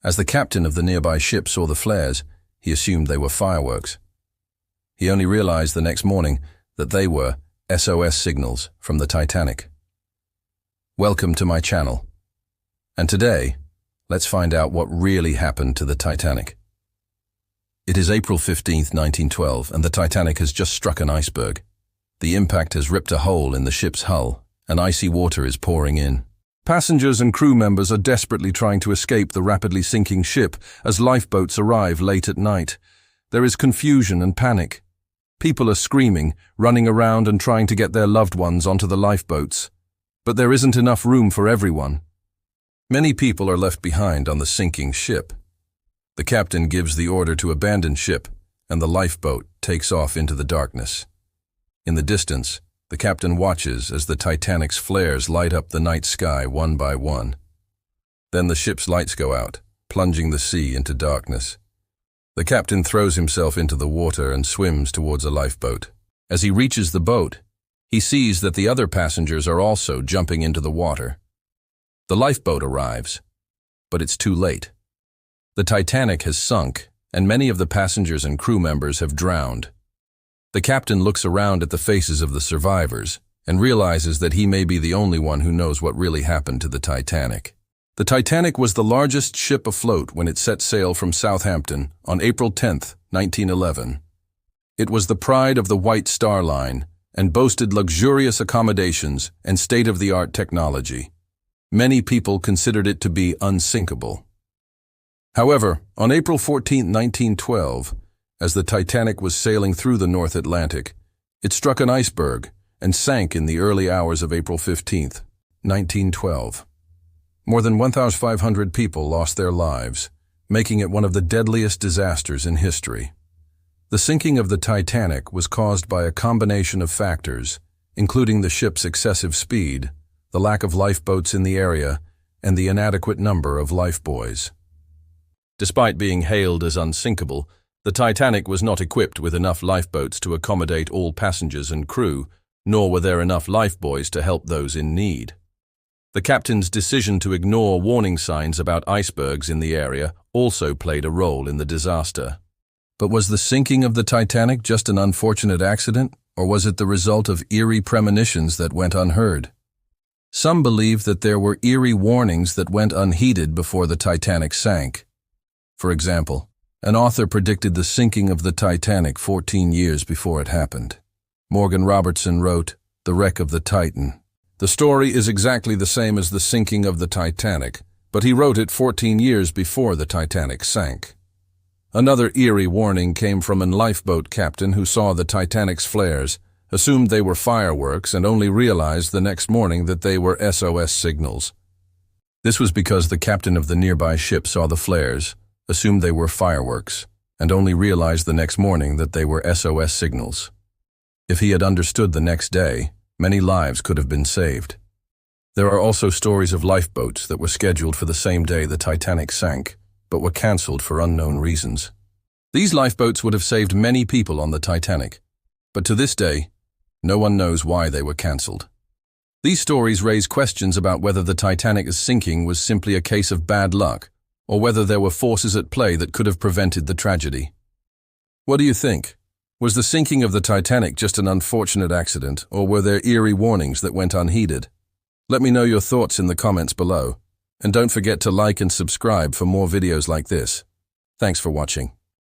As the captain of the nearby ship saw the flares, he assumed they were fireworks. He only realized the next morning that they were SOS signals from the Titanic. Welcome to my channel. And today, let's find out what really happened to the Titanic. It is April 15th, 1912, and the Titanic has just struck an iceberg. The impact has ripped a hole in the ship's hull, and icy water is pouring in. Passengers and crew members are desperately trying to escape the rapidly sinking ship as lifeboats arrive late at night. There is confusion and panic. People are screaming, running around and trying to get their loved ones onto the lifeboats. But there isn't enough room for everyone. Many people are left behind on the sinking ship. The captain gives the order to abandon ship, and the lifeboat takes off into the darkness. In the distance, the captain watches as the Titanic's flares light up the night sky one by one. Then the ship's lights go out, plunging the sea into darkness. The captain throws himself into the water and swims towards a lifeboat. As he reaches the boat, he sees that the other passengers are also jumping into the water. The lifeboat arrives, but it's too late. The Titanic has sunk, and many of the passengers and crew members have drowned. The captain looks around at the faces of the survivors and realizes that he may be the only one who knows what really happened to the Titanic. The Titanic was the largest ship afloat when it set sail from Southampton on April 10, 1911. It was the pride of the White Star Line and boasted luxurious accommodations and state-of-the-art technology. Many people considered it to be unsinkable. However, on April 14, 1912, as the Titanic was sailing through the North Atlantic, it struck an iceberg and sank in the early hours of April 15, 1912. More than 1,500 people lost their lives, making it one of the deadliest disasters in history. The sinking of the Titanic was caused by a combination of factors, including the ship's excessive speed, the lack of lifeboats in the area, and the inadequate number of lifebuoys. Despite being hailed as unsinkable, the Titanic was not equipped with enough lifeboats to accommodate all passengers and crew, nor were there enough lifebuoys to help those in need. The captain's decision to ignore warning signs about icebergs in the area also played a role in the disaster. But was the sinking of the Titanic just an unfortunate accident, or was it the result of eerie premonitions that went unheard? Some believe that there were eerie warnings that went unheeded before the Titanic sank. For example, an author predicted the sinking of the Titanic 14 years before it happened. Morgan Robertson wrote, "The Wreck of the Titan." The story is exactly the same as the sinking of the Titanic, but he wrote it 14 years before the Titanic sank. Another eerie warning came from a lifeboat captain who saw the Titanic's flares, assumed they were fireworks, and only realized the next morning that they were SOS signals. This was because the captain of the nearby ship saw the flares, assumed they were fireworks, and only realized the next morning that they were SOS signals. If he had understood the next day, many lives could have been saved. There are also stories of lifeboats that were scheduled for the same day the Titanic sank, but were cancelled for unknown reasons. These lifeboats would have saved many people on the Titanic, but to this day, no one knows why they were cancelled. These stories raise questions about whether the Titanic's sinking was simply a case of bad luck, or whether there were forces at play that could have prevented the tragedy. What do you think? Was the sinking of the Titanic just an unfortunate accident, or were there eerie warnings that went unheeded? Let me know your thoughts in the comments below, and don't forget to like and subscribe for more videos like this. Thanks for watching.